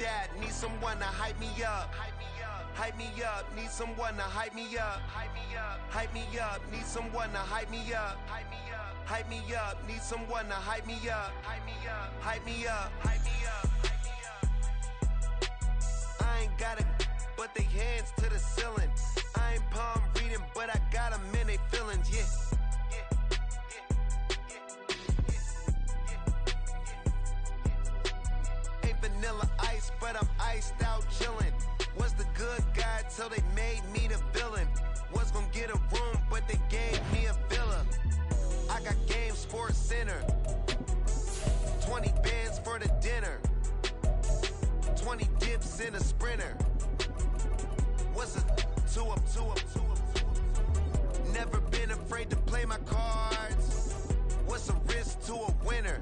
that. Need someone to hype me up. Hype me up. Need someone to hype me up. Hype me up. Need someone to hype me up. Hype me up. Need someone to hype me up. Hype me up. Hype me up. Hype me up. I ain't got it, but they hands to the ceiling. I ain't palm reading, but I got them in they feelings, yeah. Ain't vanilla ice, but I'm iced out chillin'. Was the good guy till they made me the villain. Was gonna get a room, but they gave me a villa. I got game, Sports Center. 20 bands for the dinner. 20 dips in a sprinter. What's a two up? Never been afraid to play my cards. What's a risk to a winner?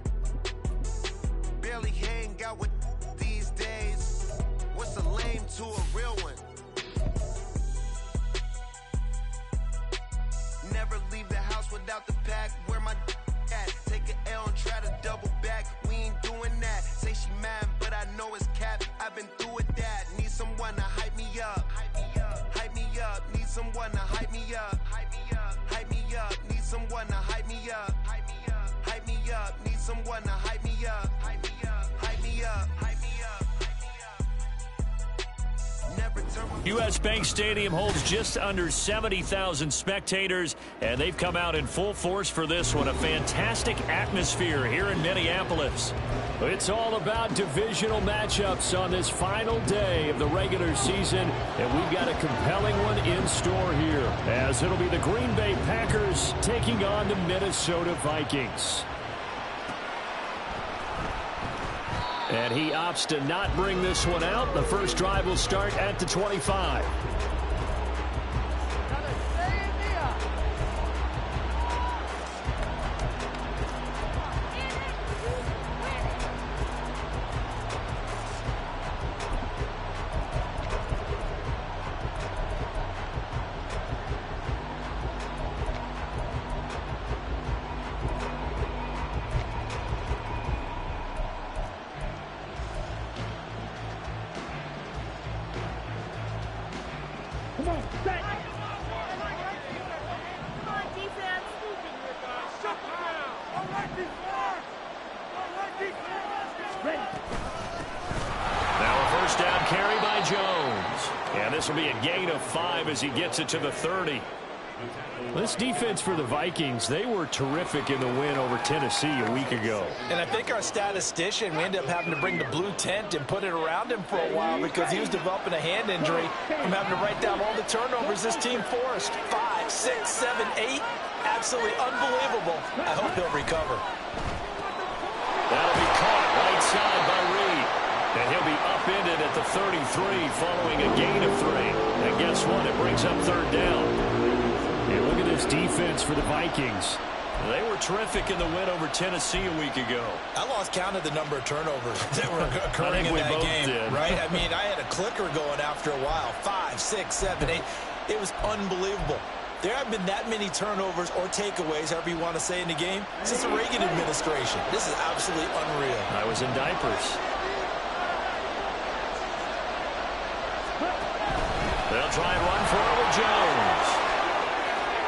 Barely hang out with these days. What's a lame to a real one? Never leave the house without the pack. Where my at? Take an L and try to double back. We ain't doing that. Say she mad, but I know it's cap. I've been through with that. Need someone to hype me up. Hype me up. Hype me up. Need someone to hype me up. Hype me up. Hype me up. Need someone to hype me up. Hype me up. Hype me up. Need someone to hype me up. Hype me up. Hype me up. Hype me up. U.S. Bank Stadium holds just under 70,000 spectators, and they've come out in full force for this one. A fantastic atmosphere here in Minneapolis. It's all about divisional matchups on this final day of the regular season, and we've got a compelling one in store here, as it'll be the Green Bay Packers taking on the Minnesota Vikings. And he opts to not bring this one out. The first drive will start at the 25. As he gets it to the 30. This defense for the Vikings, they were terrific in the win over Tennessee a week ago. And I think our statistician, we ended up having to bring the blue tent and put it around him for a while because he was developing a hand injury from having to write down all the turnovers this team forced. 5, 6, 7, 8. Absolutely unbelievable. I hope he'll recover. That'll be caught right side by Reed. And he'll be upended at the 33 following a gain of 3. And guess what? It brings up third down. And look at this defense for the Vikings. They were terrific in the win over Tennessee a week ago. I lost count of the number of turnovers that were occurring in that game. Did. Right? I mean, I had a clicker going after a while. 5, 6, 7, 8. It was unbelievable. There haven't been that many turnovers or takeaways, however you want to say, in the game since the Reagan administration. This is absolutely unreal. I was in diapers. They'll try and run for it with Jones.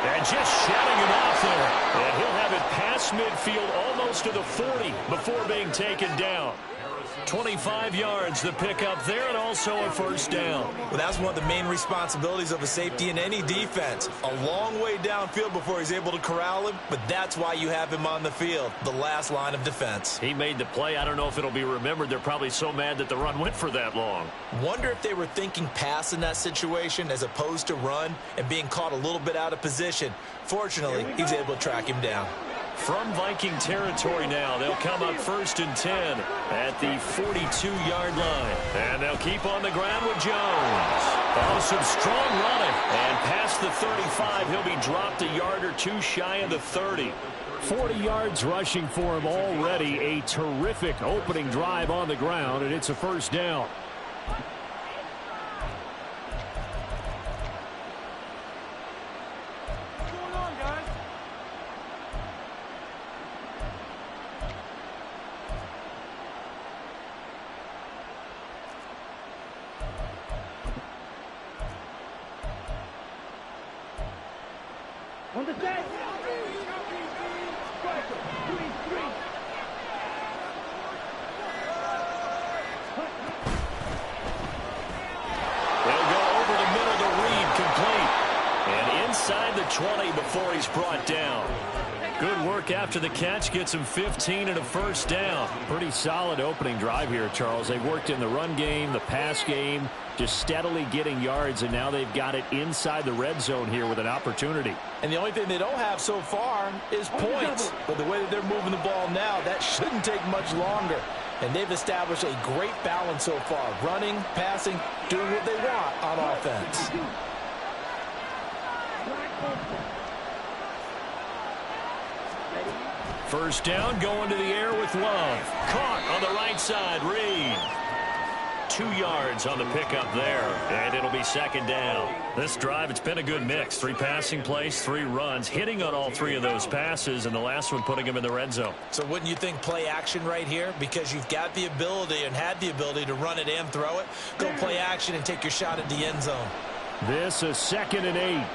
And just shutting him off there. And he'll have it past midfield almost to the 40 before being taken down. 25 yards the pickup there, and also a first down. Well, that's one of the main responsibilities of a safety in any defense. A long way downfield before he's able to corral him, but that's why you have him on the field, the last line of defense. He made the play. I don't know if it'll be remembered. They're probably so mad that the run went for that long. Wonder if they were thinking pass in that situation as opposed to run and being caught a little bit out of position. Fortunately, he's able to track him down. From Viking territory now, they'll come up 1st and 10 at the 42-yard line. And they'll keep on the ground with Jones. Oh, some strong running. And past the 35, he'll be dropped a yard or two shy of the 30. 40 yards rushing for him already. A terrific opening drive on the ground, and it's a first down. They'll go over the middle to Reed, complete. And inside the 20 before he's brought down. Good work after the catch. Gets him 15 and a first down. Pretty solid opening drive here, Charles. They've worked in the run game, the pass game, just steadily getting yards, and now they've got it inside the red zone here with an opportunity. And the only thing they don't have so far is points. But the way that they're moving the ball now, that shouldn't take much longer. And they've established a great balance so far. Running, passing, doing what they want on offense. First down, going to the air with Love. Caught on the right side, Reed. 2 yards on the pickup there, and it'll be second down. This drive, it's been a good mix. 3 passing plays, 3 runs, hitting on all 3 of those passes, and the last one putting him in the red zone. So wouldn't you think play action right here? Because you've got the ability and had the ability to run it and throw it. Go play action and take your shot at the end zone. This is 2nd and 8.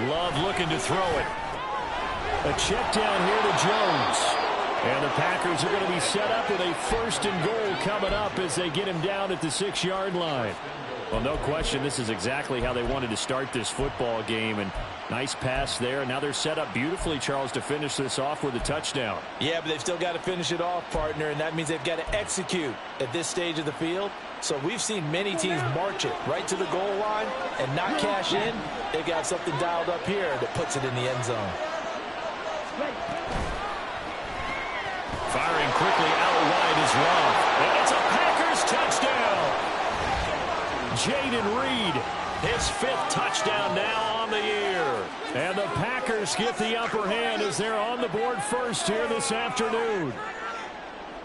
Love looking to throw it. A check down here to Jones. And the Packers are going to be set up with a 1st and goal coming up as they get him down at the 6-yard line. Well, no question, this is exactly how they wanted to start this football game. And nice pass there. Now they're set up beautifully, Charles, to finish this off with a touchdown. Yeah, but they've still got to finish it off, partner, and that means they've got to execute at this stage of the field. So we've seen many teams march it right to the goal line and not cash in. They've got something dialed up here that puts it in the end zone. Firing quickly out wide is Love. And it's a Packers touchdown. Jaden Reed, his 5th touchdown now on the year. And the Packers get the upper hand as they're on the board first here this afternoon.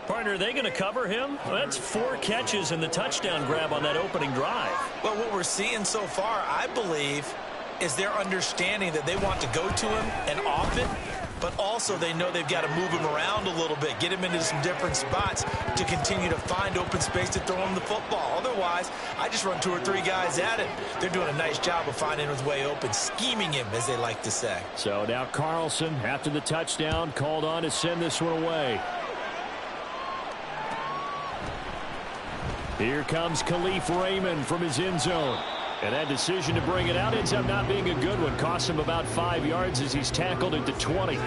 Partner, are they going to cover him? Well, that's 4 catches and the touchdown grab on that opening drive. Well, what we're seeing so far, I believe, is their understanding that they want to go to him and often, but also they know they've got to move him around a little bit, get him into some different spots to continue to find open space to throw him the football. Otherwise, I just run 2 or 3 guys at it. They're doing a nice job of finding his way open, scheming him, as they like to say. So now Carlson, after the touchdown, called on to send this one away. Here comes Khalif Raymond from his end zone. And that decision to bring it out ends up not being a good one. Costs him about 5 yards as he's tackled at the 20.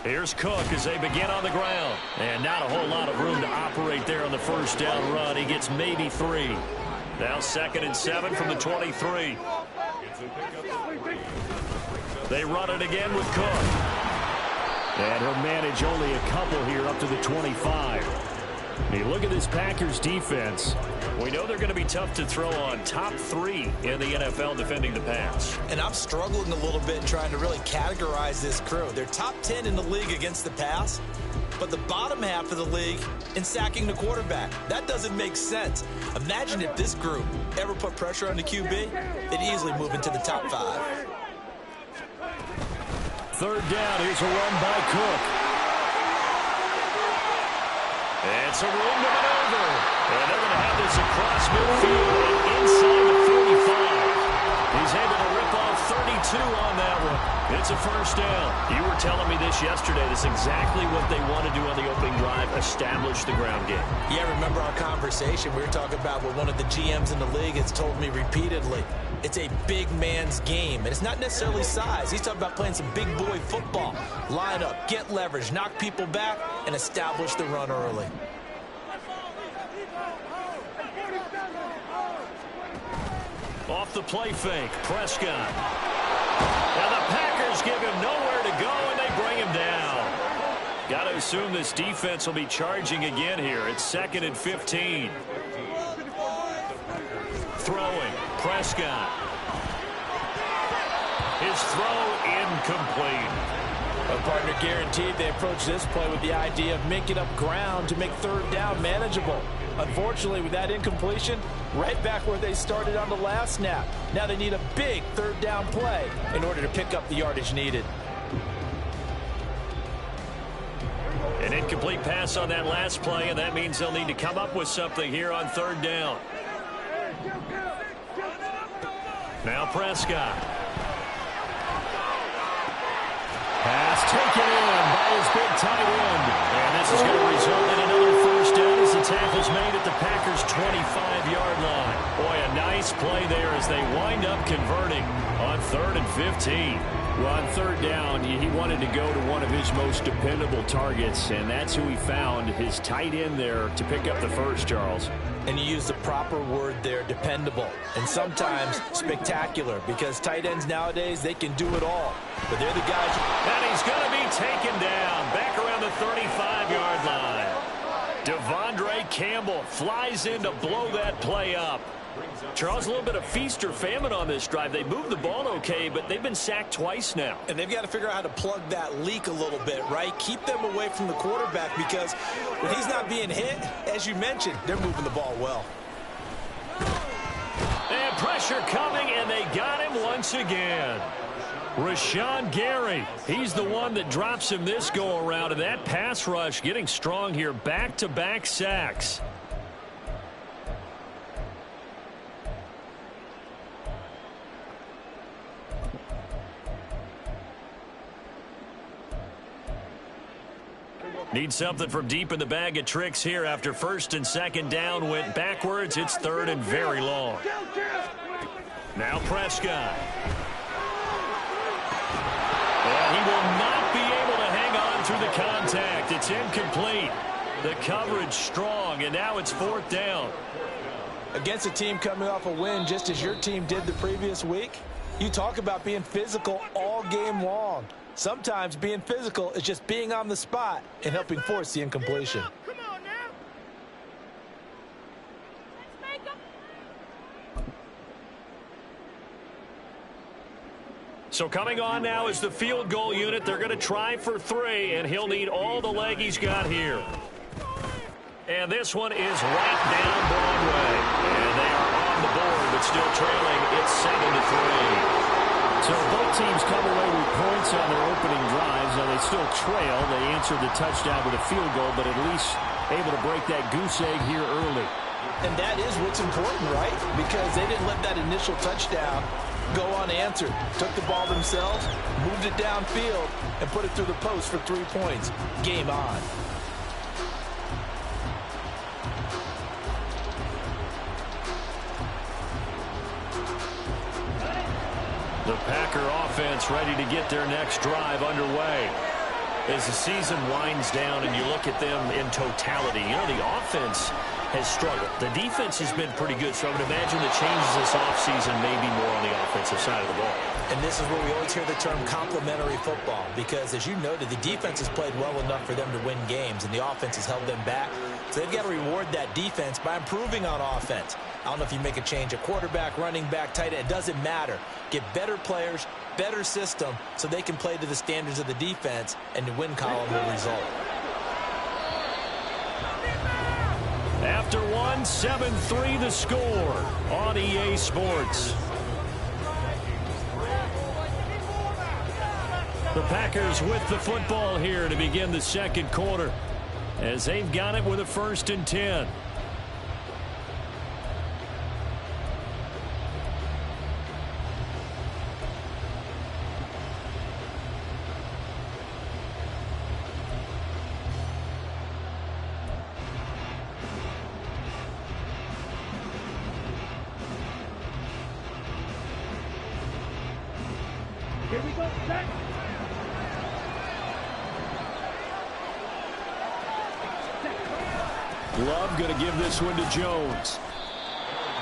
Here's Cook as they begin on the ground. And not a whole lot of room to operate there on the first down run. He gets maybe 3. Now 2nd and 7 from the 23. They run it again with Cook. And he'll manage only a couple here up to the 25. Hey, look at this Packers defense. We know they're going to be tough to throw on. Top 3 in the NFL defending the pass. And I'm struggling a little bit trying to really categorize this crew. They're top 10 in the league against the pass, but the bottom half of the league in sacking the quarterback. That doesn't make sense. Imagine if this group ever put pressure on the QB, they'd easily move into the top 5. 3rd down. Here's a run by Cook. It's a room to maneuver. And they're going to have this across midfield and inside the 45. He's able to rip off 32 on that one. It's a first down. You were telling me this yesterday. This is exactly what they want to do on the opening drive, establish the ground game. Yeah, remember our conversation. We were talking about what one of the GMs in the league has told me repeatedly. It's a big man's game, and it's not necessarily size. He's talking about playing some big boy football. Line up, get leverage, knock people back, and establish the run early. Off the play fake, Prescott. And the Packers give him nowhere to go, and they bring him down. Got to assume this defense will be charging again here. It's 2nd and 15. 3 Prescott. His throw incomplete. A partner guaranteed they approach this play with the idea of making up ground to make third down manageable. Unfortunately, with that incompletion, right back where they started on the last snap. Now they need a big third down play in order to pick up the yardage needed. An incomplete pass on that last play, and that means they'll need to come up with something here on third down. Now Prescott. Pass taken in by his big tight end. And this is going to result in another first down as the tackle's made at the Packers' 25-yard line. Boy, a nice play there as they wind up converting on 3rd and 15. Well, on third down, he wanted to go to one of his most dependable targets, and that's who he found, his tight end there, to pick up the first, Charles. And you use the proper word there, dependable, and sometimes spectacular, because tight ends nowadays, they can do it all. But they're the guys. And he's going to be taken down back around the 35-yard line. Devondre Campbell flies in to blow that play up. Charles, a little bit of feast or famine on this drive. They moved the ball okay, but they've been sacked twice now. And they've got to figure out how to plug that leak a little bit, right? Keep them away from the quarterback, because when he's not being hit, as you mentioned, they're moving the ball well. And pressure coming, and they got him once again. Rashawn Gary, he's the one that drops him this go-around, and that pass rush getting strong here. Back-to-back sacks. Need something from deep in the bag of tricks here after 1st and 2nd down went backwards. It's 3rd and very long. Now Prescott. And he will not be able to hang on through the contact. It's incomplete. The coverage strong, and now it's 4th down. Against a team coming off a win just as your team did the previous week, you talk about being physical all game long. Sometimes being physical is just being on the spot and helping force the incompletion. Come on now. Let's make them. So coming on now is the field goal unit. They're going to try for 3, and he'll need all the leg he's got here. And this one is right down Broadway. And they are on the board, but still trailing. It's 7-3. So both teams come away with points on their opening drives. Now they still trail. They answered the touchdown with a field goal, but at least able to break that goose egg here early. And that is what's important, right? Because they didn't let that initial touchdown go unanswered. Took the ball themselves, moved it downfield, and put it through the post for 3 points. Game on. The Packer offense ready to get their next drive underway. As the season winds down and you look at them in totality, you know, the offense has struggled. The defense has been pretty good, so I would imagine the changes this offseason may be more on the offensive side of the ball. And this is where we always hear the term complementary football, because as you noted, the defense has played well enough for them to win games, and the offense has held them back. So they've got to reward that defense by improving on offense. I don't know if you make a change, a quarterback, running back, tight end, it doesn't matter. Get better players, better system, so they can play to the standards of the defense, and the win column will result. After 7-3 the score on EA Sports. The Packers with the football here to begin the 2nd quarter, as they've got it with a 1st and 10. Here we go. Set. Love going to give this one to Jones.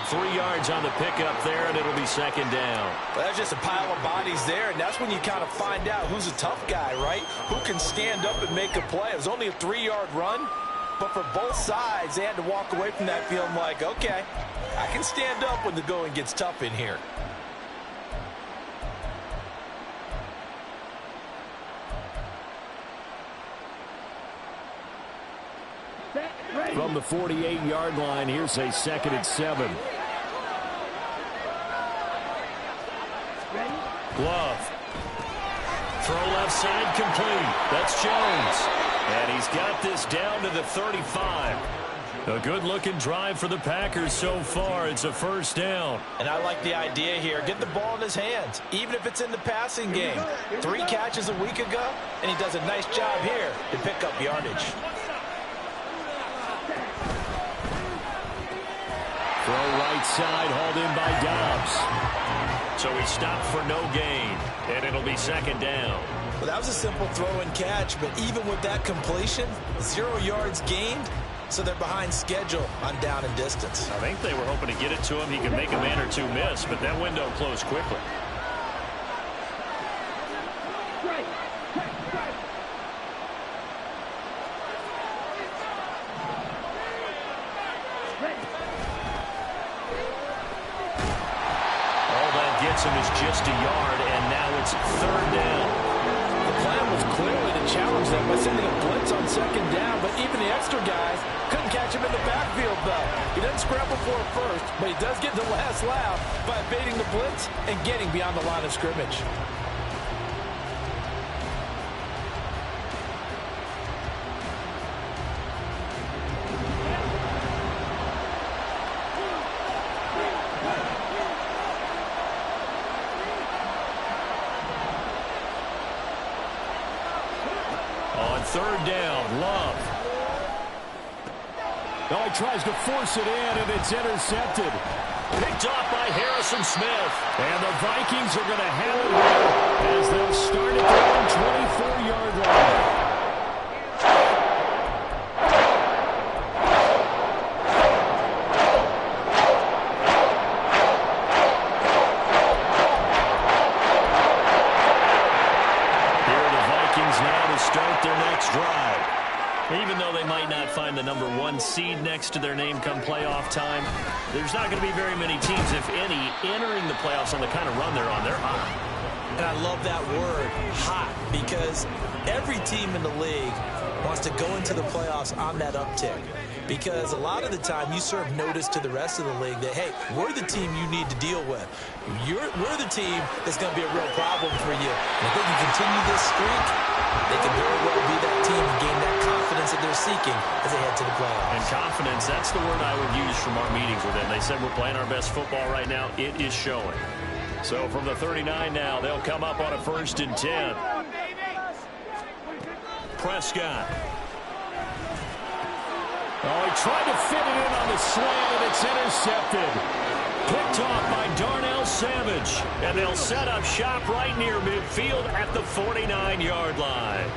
3 yards on the pickup there, and it'll be 2nd down. Well, that's just a pile of bodies there, and that's when you kind of find out who's a tough guy, right? Who can stand up and make a play. It was only a 3-yard run, But for both sides, they had to walk away from that feeling like, okay, I can stand up when the going gets tough in here. From the 48-yard line, here's a 2nd and 7. Glove. Throw left side complete. That's Jones. And he's got this down to the 35. A good-looking drive for the Packers so far. It's a first down. And I like the idea here. Get the ball in his hands, even if it's in the passing game. 3 catches a week ago, and he does a nice job here to pick up yardage. Throw right side, hauled in by Dobbs. So he stopped for no gain, and it'll be 2nd down. Well, that was a simple throw and catch, but even with that completion, 0 yards gained, so they're behind schedule on down and distance. I think they were hoping to get it to him. He could make a man or two miss, but that window closed quickly. Is just a yard, and now it's 3rd down. The plan was clearly to challenge them by sending a blitz on 2nd down, but even the extra guys couldn't catch him in the backfield, though. He doesn't scramble for it first, but he does get the last laugh by evading the blitz and getting beyond the line of scrimmage. On 3rd down, Love. Oh, he tries to force it in, and it's intercepted. Picked off by Harrison Smith. And the Vikings are going to have it here as they'll start at their own 24-yard line. Even though they might not find the number 1 seed next to their name come playoff time, there's not going to be very many teams, if any, entering the playoffs on the kind of run they're on. They're hot. And I love that word, hot, because every team in the league wants to go into the playoffs on that uptick. Because a lot of the time you serve notice to the rest of the league that, hey, we're the team you need to deal with. We're the team that's going to be a real problem for you. And if they can continue this streak, they can very well be that team and gain that confidence that they're seeking as they head to the playoffs. And confidence, that's the word I would use from our meetings with them. They said we're playing our best football right now. It is showing. So from the 39 now, they'll come up on a 1st and 10. Prescott. Oh, he tried to fit it in on the slant, and it's intercepted. Picked off by Darnell Savage. And they'll set up shop right near midfield at the 49-yard line.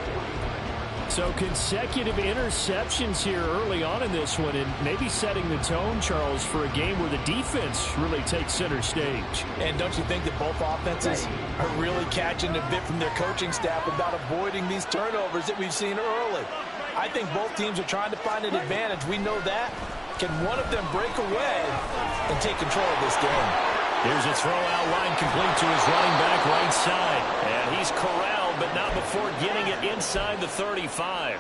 So consecutive interceptions here early on in this one, and maybe setting the tone, Charles, for a game where the defense really takes center stage. And don't you think that both offenses are really catching a bit from their coaching staff about avoiding these turnovers that we've seen early? I think both teams are trying to find an advantage. We know that. Can one of them break away and take control of this game? Here's a throw out wide complete to his running back right side. And he's corralled, but not before getting it inside the 35.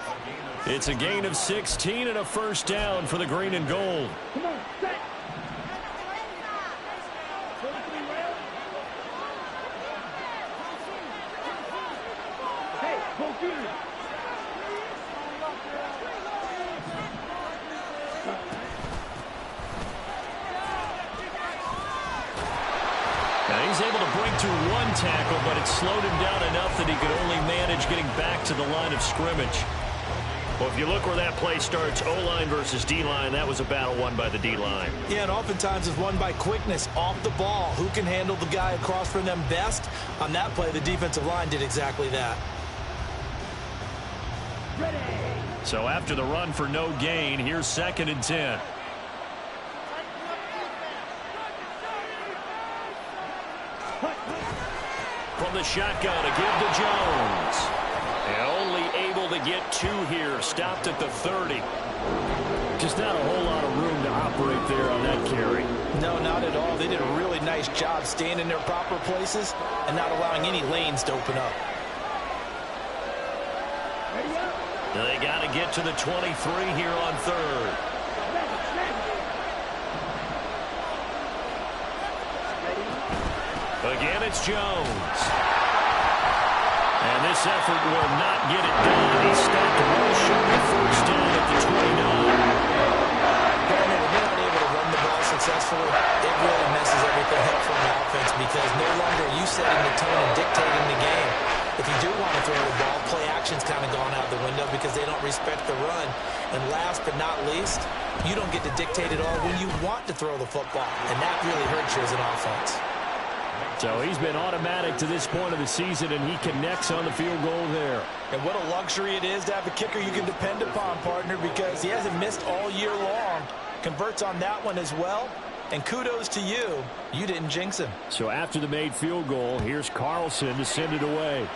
It's a gain of 16 and a 1st down for the green and gold. Come on, set. Hey, go get it. Now he's able to break through 1 tackle, but it slowed him down enough that he could only manage getting back to the line of scrimmage. Well, if you look where that play starts, O-line versus D-line, that was a battle won by the D-line. Yeah, and oftentimes it's won by quickness off the ball. Who can handle the guy across from them best? On that play, the defensive line did exactly that. Ready. So after the run for no gain, here's 2nd and 10. From the shotgun, a give to Jones. And only able to to get 2 here. Stopped at the 30. Just not a whole lot of room to operate there on that carry. No, not at all. They did a really nice job staying in their proper places and not allowing any lanes to open up. They got to get to the 23 here on 3rd. Again, it's Jones. And this effort will not get it done. He stopped well short of first down at the 29. When they're not able to run the ball successfully, it really messes everything up for an offense because no longer are you setting the tone and dictating the game. If you do want to throw the ball, play action's kind of gone out the window because they don't respect the run. And last but not least, you don't get to dictate it all when you want to throw the football. And that really hurts you as an offense. So he's been automatic to this point of the season, and he connects on the field goal there. And what a luxury it is to have a kicker you can depend upon, partner, because he hasn't missed all year long. Converts on that one as well. And kudos to you. You didn't jinx him. So after the made field goal, here's Carlson to send it away.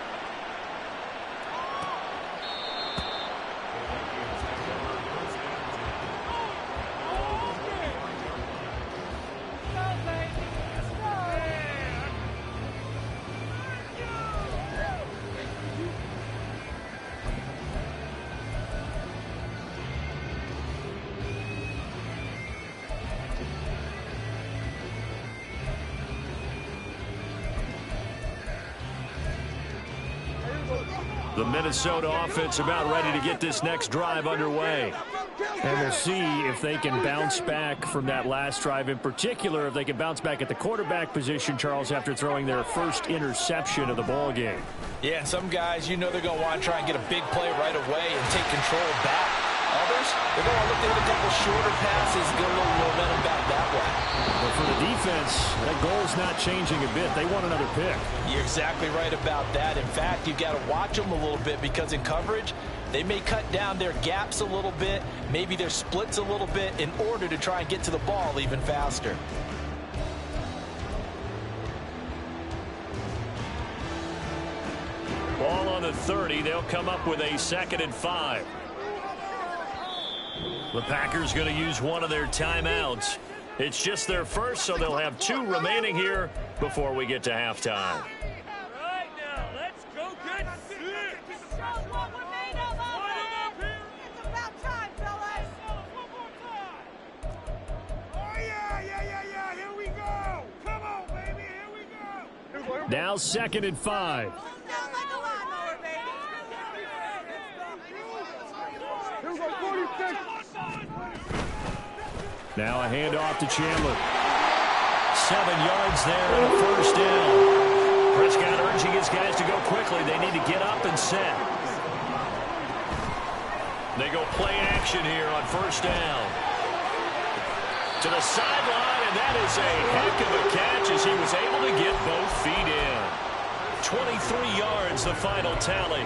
The Minnesota offense about ready to get this next drive underway. And we'll see if they can bounce back from that last drive. In particular, if they can bounce back at the quarterback position, Charles, after throwing their first interception of the ball game. Yeah, and some guys, you know they're going to want to try and get a big play right away and take control back. Others, they're going to look to hit a couple shorter passes and get a little momentum back that way. But for the defense, that goal's not changing a bit. They want another pick. You're exactly right about that. In fact, you've got to watch them a little bit because in coverage, they may cut down their gaps a little bit, maybe their splits a little bit in order to try and get to the ball even faster. Ball on the 30. They'll come up with a 2nd and 5. The Packers going to use one of their timeouts. It's just their first, so they'll have 2 remaining here before we get to halftime. Right now, let's go get sick. Show what we're made of, It's about time, fellas. One more time. Oh, yeah. Here we go. Come on, baby. Here we go. Now 2nd and 5. Sound like a lawnmower, baby. Here's our 46. Now a handoff to Chandler. 7 yards there and a first down. Prescott urging his guys to go quickly. They need to get up and set. They go play action here on first down. To the sideline, and that is a heck of a catch as he was able to get both feet in. 23 yards, the final tally.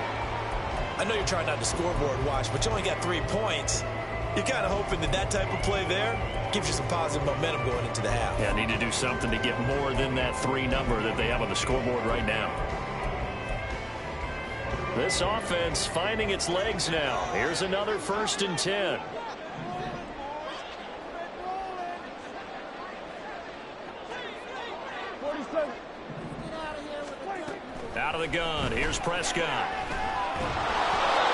I know you're trying not to scoreboard watch, but you only got 3 points. You're kind of hoping that that type of play there gives you some positive momentum going into the half. Yeah, need to do something to get more than that 3 number that they have on the scoreboard right now. This offense finding its legs now. Here's another 1st and 10. Out of the gun. Here's Prescott.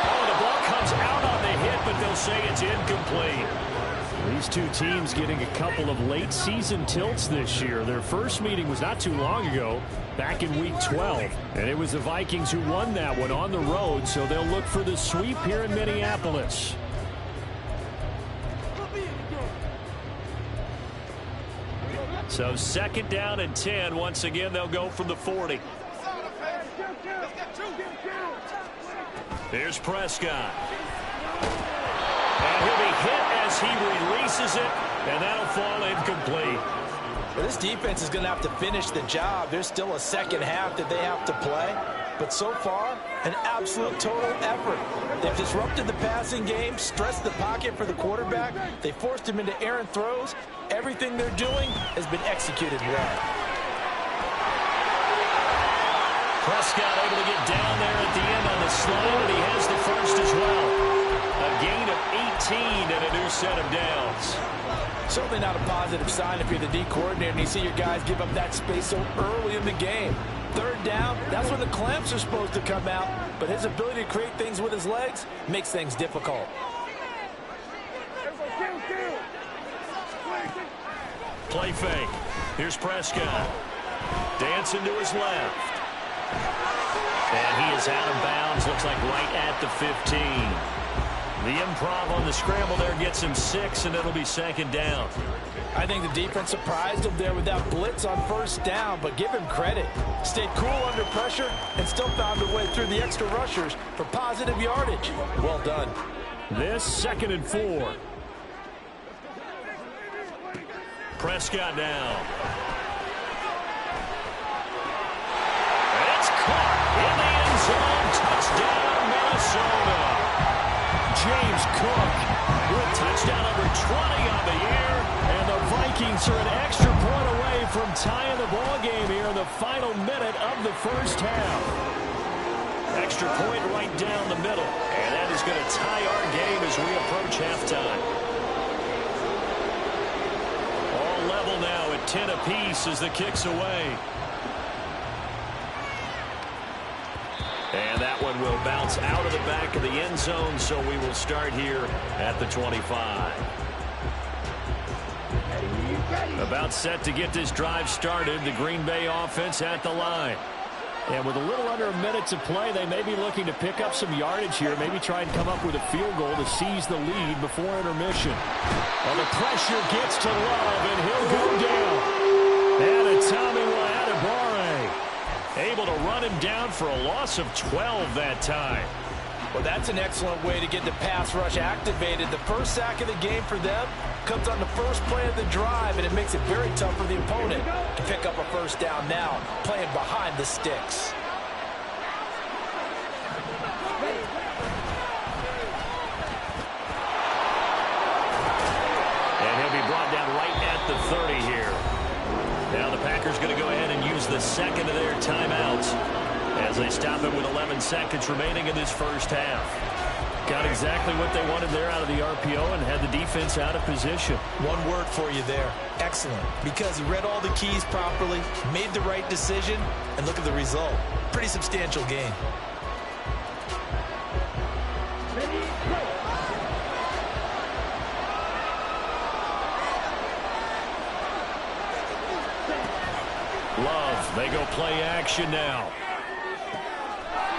Oh, the ball comes out on the hit, but they'll say it's incomplete. These 2 teams getting a couple of late season tilts this year. Their first meeting was not too long ago, back in week 12. And it was the Vikings who won that one on the road, so they'll look for the sweep here in Minneapolis. So 2nd down and 10. Once again, they'll go from the 40. Here's Prescott. And he'll be hit as he releases it, and that'll fall incomplete. Well, this defense is going to have to finish the job. There's still a second half that they have to play. But so far, an absolute total effort. They've disrupted the passing game, stressed the pocket for the quarterback. They forced him into errant throws. Everything they're doing has been executed well. Prescott able to get down there at the end on the slide, and he has the first as well. A gain of 18 and a new set of downs. Certainly not a positive sign if you're the D coordinator and you see your guys give up that space so early in the game. Third down, that's when the clamps are supposed to come out, but his ability to create things with his legs makes things difficult. Play fake. Here's Prescott. Dancing to his left. And he is out of bounds, looks like right at the 15. The improv on the scramble there gets him 6, and it'll be second down. I think the defense surprised him there with that blitz on first down, but give him credit. Stayed cool under pressure and still found a way through the extra rushers for positive yardage. Well done. This 2nd and 4. Prescott down. It's caught in the end zone. Touchdown, Minnesota. James Cook with touchdown number 20 on the year. And the Vikings are an extra point away from tying the ball game here in the final minute of the first half. Extra point right down the middle. And that is going to tie our game as we approach halftime. All level now at 10 apiece as the kick's away. And that one will bounce out of the back of the end zone, so we will start here at the 25. About set to get this drive started, the Green Bay offense at the line. And with a little under a minute to play, they may be looking to pick up some yardage here, maybe try and come up with a field goal to seize the lead before intermission. Well, the pressure gets to Love, and he'll go down. And a Tommy Adebawore able to run him down for a loss of 12 that time. Well, that's an excellent way to get the pass rush activated. The first sack of the game for them comes on the first play of the drive, and it makes it very tough for the opponent to pick up a first down now, playing behind the sticks. And he'll be brought down right at the 30 here. Now the Packers going to go ahead and use the second of their timeouts as they stop him with 11 seconds remaining in this first half. Got exactly what they wanted there out of the RPO and had the defense out of position. One word for you there, excellent, because he read all the keys properly, made the right decision, and look at the result. Pretty substantial gain. Love, they go play action now.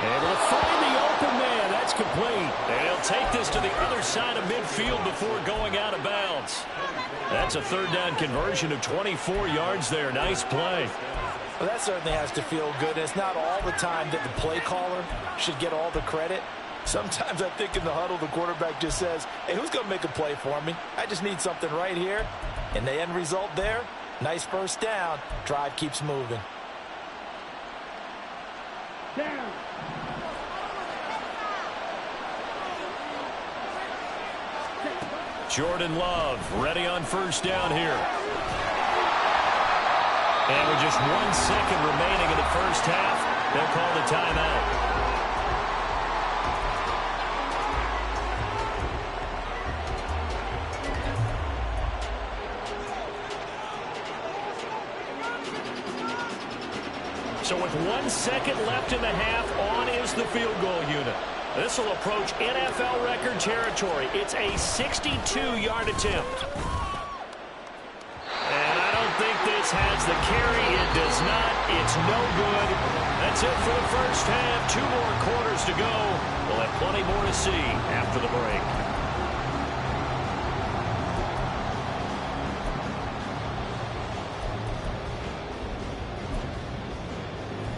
Able to find the open man. That's complete. And he'll take this to the other side of midfield before going out of bounds. That's a third down conversion of 24 yards there. Nice play. Well, that certainly has to feel good. It's not all the time that the play caller should get all the credit. Sometimes I think in the huddle, the quarterback just says, hey, who's going to make a play for me? I just need something right here. And the end result there, nice first down. Drive keeps moving. Down. Jordan Love ready on first down here. And with just 1 second remaining in the first half, they'll call the timeout. So with 1 second left in the half, on is the field goal unit. This will approach NFL record territory. It's a 62-yard attempt. And I don't think this has the carry. It does not. It's no good. That's it for the first half. 2 more quarters to go. We'll have plenty more to see after the break.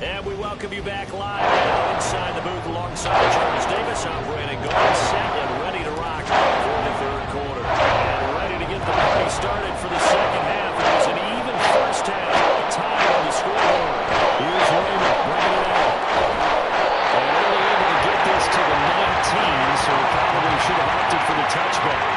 And we welcome you back live now inside the booth alongside Jarvis Davis, operating goal set and ready to rock for the third quarter. And ready to get the party started for the second half. It was an even first half, time on the scoreboard. Here's Raymond bringing it out. And only able to get this to the 19, so he probably should have opted for the touchback.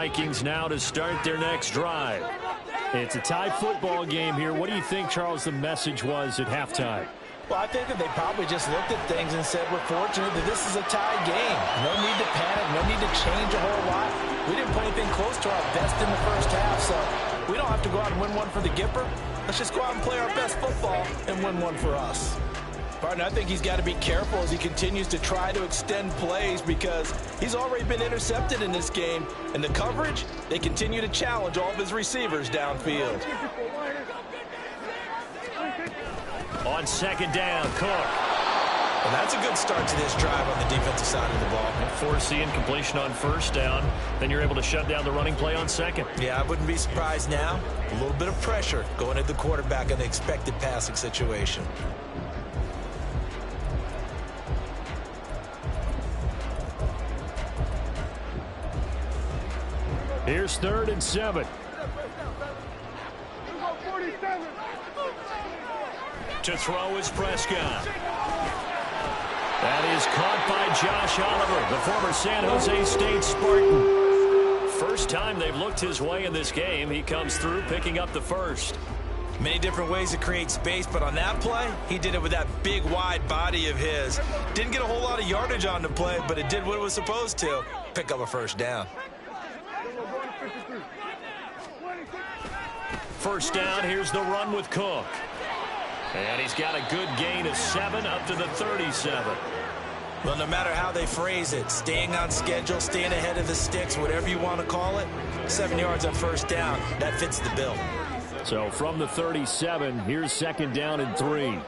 Vikings now to start their next drive. It's a tie football game here. What do you think, Charles, the message was at halftime? Well, I think that they probably just looked at things and said, we're fortunate that this is a tie game. No need to panic, no need to change a whole lot. We didn't play anything close to our best in the first half, so we don't have to go out and win one for the Gipper. Let's just go out and play our best football and win one for us. Partner, I think he's got to be careful as he continues to try to extend plays because he's already been intercepted in this game. And the coverage, they continue to challenge all of his receivers downfield. On second down, Cook. Well, that's a good start to this drive on the defensive side of the ball. Force the incompletion on first down. Then you're able to shut down the running play on second. Yeah, I wouldn't be surprised now. A little bit of pressure going at the quarterback in the expected passing situation. Here's 3rd and 7. To throw is Prescott. That is caught by Josh Oliver, the former San Jose State Spartan. First time they've looked his way in this game. He comes through picking up the first. Many different ways to create space, but on that play, he did it with that big, wide body of his. Didn't get a whole lot of yardage on the play, but it did what it was supposed to. Pick up a first down. First down, here's the run with Cook. And he's got a good gain of 7 up to the 37. Well, no matter how they phrase it, staying on schedule, staying ahead of the sticks, whatever you want to call it, 7 yards on first down, that fits the bill. So from the 37, here's 2nd down and 3.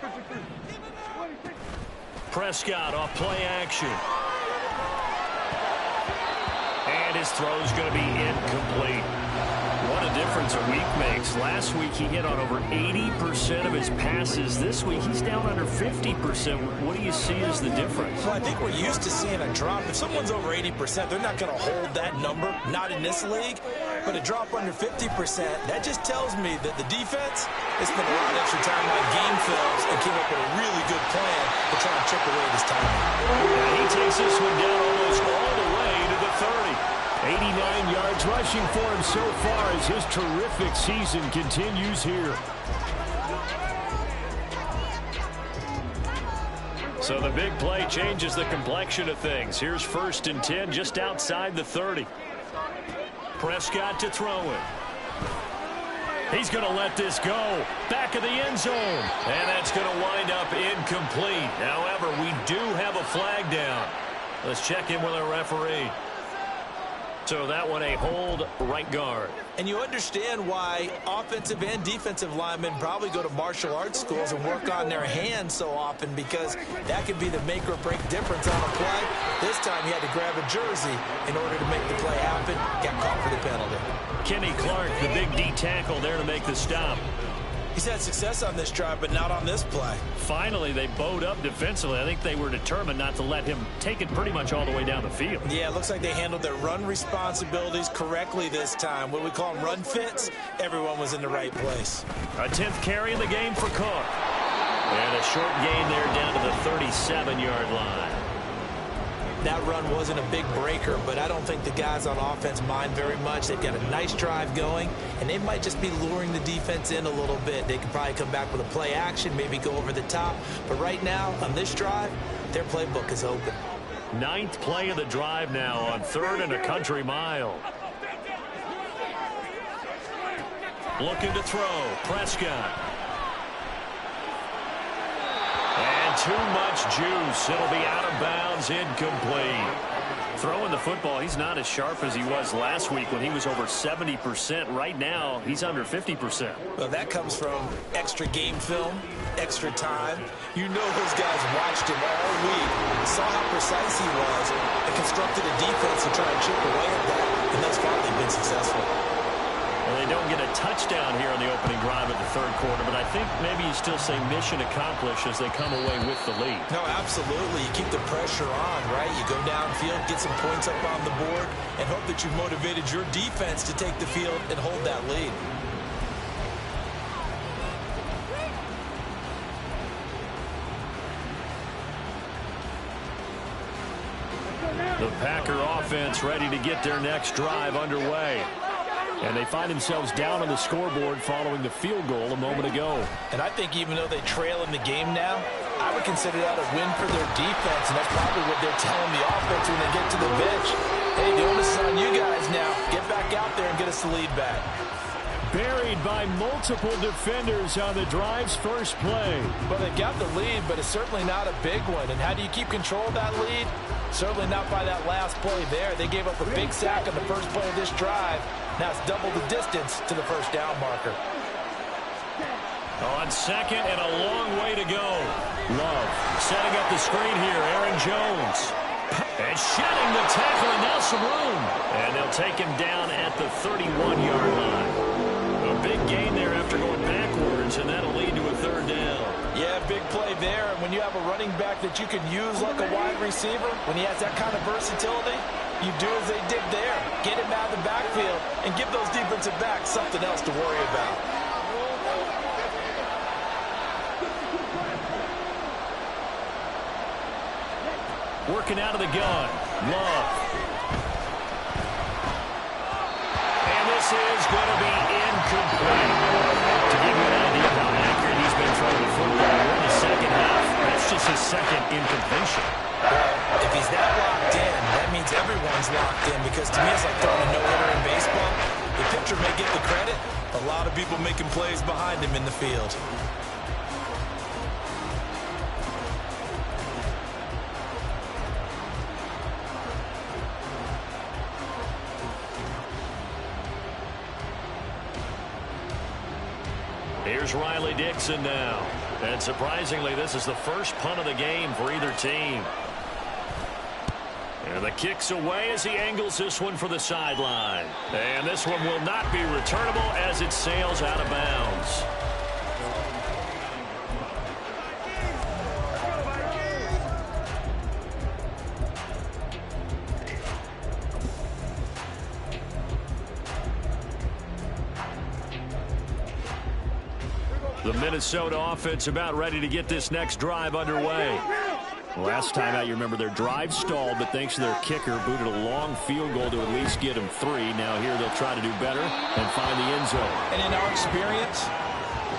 Prescott off play action. And his throw's going to be incomplete. What a difference a week makes. Last week he hit on over 80% of his passes. This week he's down under 50%. What do you see as the difference? Well, I think we're used to seeing a drop. If someone's over 80%, they're not going to hold that number, not in this league. But a drop under 50%, that just tells me that the defense has spent a lot of extra time on game films and came up with a really good plan to try and chip away this time. He takes this one down almost all the way to the 30. 89 yards rushing for him so far as his terrific season continues here. So the big play changes the complexion of things. Here's 1st and 10 just outside the 30. Prescott to throw it. He's going to let this go. Back of the end zone. And that's going to wind up incomplete. However, we do have a flag down. Let's check in with our referee. So that one a hold, right guard. And you understand why offensive and defensive linemen probably go to martial arts schools and work on their hands so often, because that could be the make or break difference on a play. This time he had to grab a jersey in order to make the play happen. Got caught for the penalty. Kenny Clark, the big D tackle there to make the stop. He's had success on this drive, but not on this play. Finally, they bowed up defensively. I think they were determined not to let him take it pretty much all the way down the field. Yeah, it looks like they handled their run responsibilities correctly this time. What we call them run fits, everyone was in the right place. A 10th carry in the game for Cook. And a short gain there down to the 37-yard line. That run wasn't a big breaker, but I don't think the guys on offense mind very much. They've got a nice drive going, and they might just be luring the defense in a little bit. They could probably come back with a play action, maybe go over the top. But right now, on this drive, their playbook is open. 9th play of the drive now on 3rd and a country mile. Looking to throw. Prescott. And too much juice. It'll be out of bounds, incomplete. Throwing the football, he's not as sharp as he was last week when he was over 70%. Right now, he's under 50%. Well, that comes from extra game film, extra time. You know those guys watched him all week, saw how precise he was, and constructed a defense to try and chip away at that. And thus far, they've been successful. Well, they don't get a touchdown here on the opening drive of the 3rd quarter, but I think maybe you still say mission accomplished as they come away with the lead. No, absolutely. You keep the pressure on, right? You go downfield, get some points up on the board, and hope that you've motivated your defense to take the field and hold that lead. Now. The Packer offense ready to get their next drive underway. And they find themselves down on the scoreboard following the field goal a moment ago. And I think even though they trail in the game now, I would consider that a win for their defense, and that's probably what they're telling the offense when they get to the bench. Hey, the onus is on you guys now. Get back out there and get us the lead back. Buried by multiple defenders on the drive's first play. But they got the lead, but it's certainly not a big one. And how do you keep control of that lead? Certainly not by that last play there. They gave up a big sack on the first play of this drive. Now it's double the distance to the first down marker. On second and a long way to go. Love setting up the screen here. Aaron Jones. And shedding the tackle, and now some room. And they'll take him down at the 31-yard line. A big gain there after going backwards, and that'll lead to a third down. Yeah, big play there. And when you have a running back that you can use like a wide receiver, when he has that kind of versatility, you do as they did there. Get him out of the backfield and give those defensive backs something else to worry about. Working out of the gun. Love. And this is going to be incomplete. To give you an idea of how accurate he's been throwing the football in the second half, that's just his second incompletion. Well, if he's that locked in, that means everyone's locked in, because to me it's like throwing a no-hitter in baseball. The pitcher may get the credit. A lot of people making plays behind him in the field. Here's Riley Dixon now. And surprisingly, this is the first punt of the game for either team. And the kick's away as he angles this one for the sideline. And this one will not be returnable as it sails out of bounds. The Minnesota offense about ready to get this next drive underway. Last time out, you remember their drive stalled, but thanks to their kicker, booted a long field goal to at least get them 3. Now here they'll try to do better and find the end zone. And in our experience,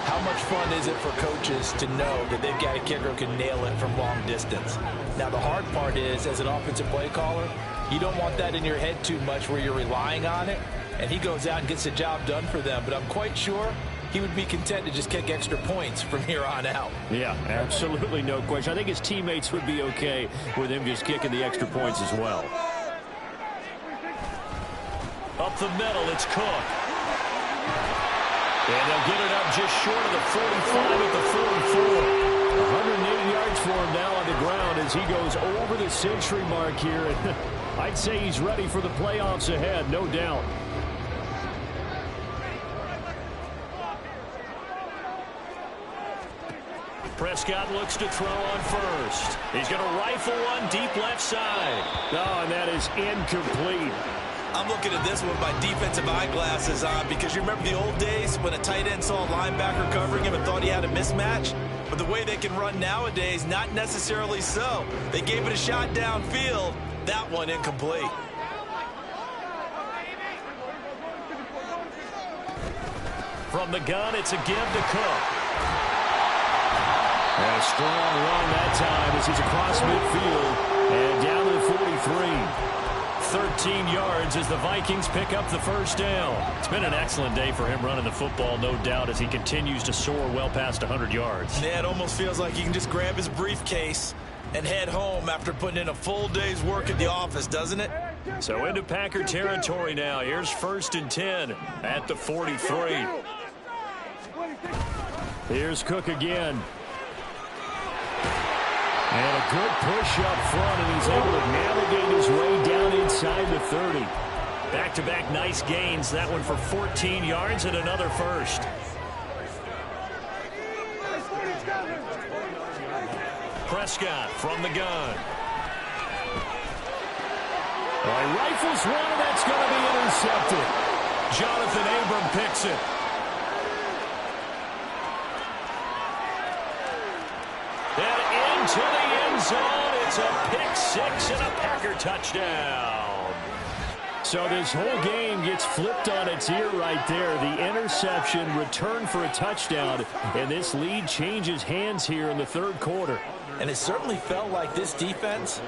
how much fun is it for coaches to know that they've got a kicker who can nail it from long distance? Now the hard part is, as an offensive play caller, you don't want that in your head too much where you're relying on it, and he goes out and gets the job done for them. But I'm quite sure he would be content to just kick extra points from here on out. Yeah, absolutely no question. I think his teammates would be okay with him just kicking the extra points as well. Up the middle, it's Cook. And they'll get it up just short of the 45 at the 44. 180 yards for him now on the ground as he goes over the century mark here. And I'd say he's ready for the playoffs ahead, no doubt. Prescott looks to throw on first. He's going to rifle one deep left side. Oh, and that is incomplete. I'm looking at this one by defensive eyeglasses on, because you remember the old days when a tight end saw a linebacker covering him and thought he had a mismatch? But the way they can run nowadays, not necessarily so. They gave it a shot downfield. That one incomplete. From the gun, it's a give to Cook. And a strong run that time as he's across midfield and down to the 43. 13 yards as the Vikings pick up the first down. It's been an excellent day for him running the football, no doubt, as he continues to soar well past 100 yards. Yeah, it almost feels like he can just grab his briefcase and head home after putting in a full day's work at the office, doesn't it? So into Packer territory now. Here's 1st and 10 at the 43. Here's Cook again. And a good push up front, and he's able to navigate his way down inside the 30. Back-to-back nice gains. That one for 14 yards and another first. Prescott from the gun. Rifles one, and that's going to be intercepted. Jonathan Abram picks it. And into the end zone. It's a pick 6 and a Packer touchdown. So this whole game gets flipped on its ear right there. The interception, return for a touchdown, and this lead changes hands here in the third quarter. And it certainly felt like this defense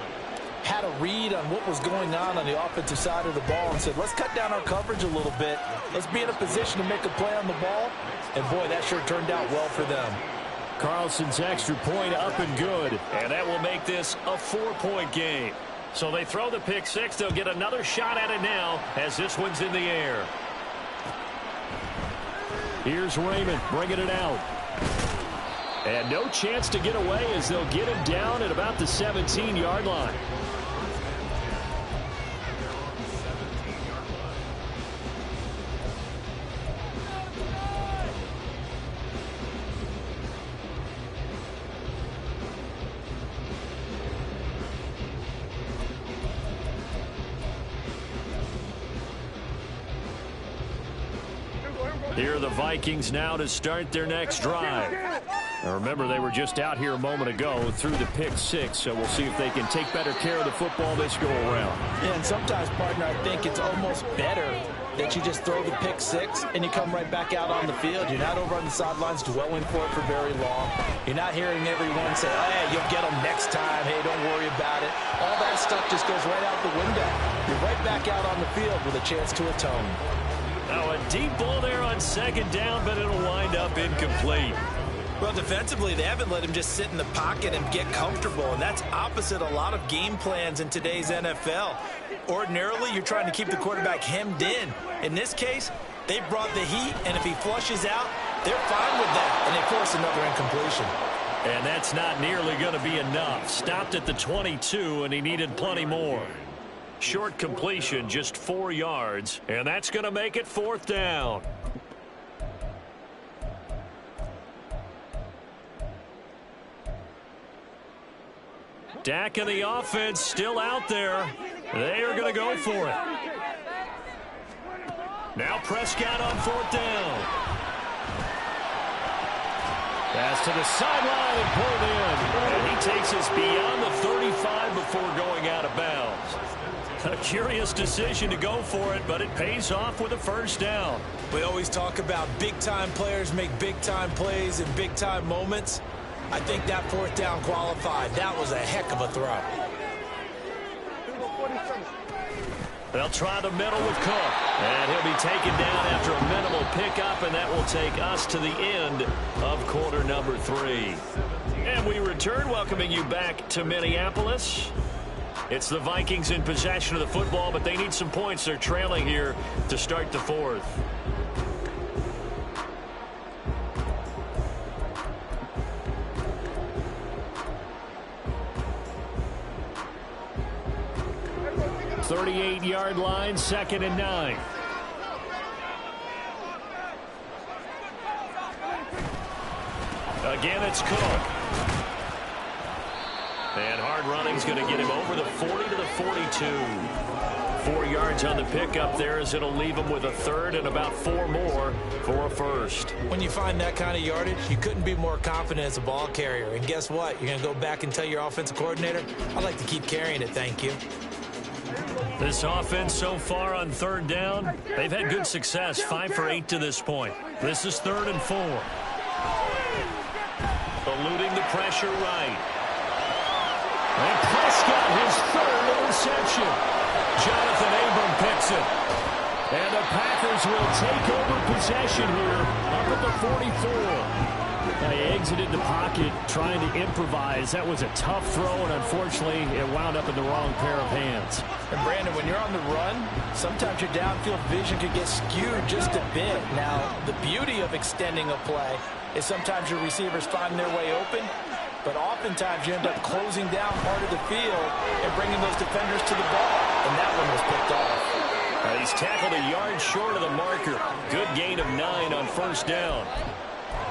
had a read on what was going on the offensive side of the ball and said, let's cut down our coverage a little bit. Let's be in a position to make a play on the ball. And, boy, that sure turned out well for them. Carlson's extra point up and good. And that will make this a 4-point game. So they throw the pick six. They'll get another shot at it now as this one's in the air. Here's Raymond bringing it out. And no chance to get away as they'll get him down at about the 17-yard line. Here are the Vikings now to start their next drive. Now remember, they were just out here a moment ago through the pick six, so we'll see if they can take better care of the football this go-around. Yeah, and sometimes, partner, I think it's almost better that you just throw the pick six and you come right back out on the field. You're not over on the sidelines dwelling for it for very long. You're not hearing everyone say, oh, hey, you'll get them next time. Hey, don't worry about it. All that stuff just goes right out the window. You're right back out on the field with a chance to atone. Now a deep ball there on second down, but it'll wind up incomplete. Well, defensively, they haven't let him just sit in the pocket and get comfortable, and that's opposite a lot of game plans in today's NFL. Ordinarily, you're trying to keep the quarterback hemmed in. In this case, they brought the heat, and if he flushes out, they're fine with that, and they force another incompletion. And that's not nearly going to be enough. Stopped at the 22, and he needed plenty more. Short completion, just 4 yards, and that's going to make it 4th down. Dak and the offense still out there. They are going to go for it. Now Prescott on 4th down. Pass to the sideline and pulled in. And he takes us beyond the 35 before going out of bounds. A curious decision to go for it, but it pays off with a 1st down. We always talk about big-time players make big-time plays in big-time moments. I think that 4th down qualified. That was a heck of a throw. They'll try the middle with Cook. And he'll be taken down after a minimal pickup, and that will take us to the end of quarter number 3. And we return, welcoming you back to Minneapolis. It's the Vikings in possession of the football, but they need some points. They're trailing here to start the 4th. .38-yard line, 2nd and 9. Again, it's Cook. And hard running's going to get him over the 40 to the 42. 4 yards on the pickup there as it'll leave him with a 3rd and about 4 more for a 1st. When you find that kind of yardage, you couldn't be more confident as a ball carrier. And guess what? You're going to go back and tell your offensive coordinator, I'd like to keep carrying it, thank you. This offense so far on 3rd down, they've had good success, 5 for 8 to this point. This is 3rd and 4. Eluding the pressure right. And Prescott, his 3rd interception. Jonathan Abram picks it. And the Packers will take over possession here up at the 44. They exited the pocket trying to improvise. That was a tough throw, and unfortunately, it wound up in the wrong pair of hands. And, Brandon, when you're on the run, sometimes your downfield vision could get skewed just a bit. Now, the beauty of extending a play is sometimes your receivers find their way open, but oftentimes you end up closing down part of the field and bringing those defenders to the ball, and that one was picked off. He's tackled a yard short of the marker. Good gain of 9 on 1st down.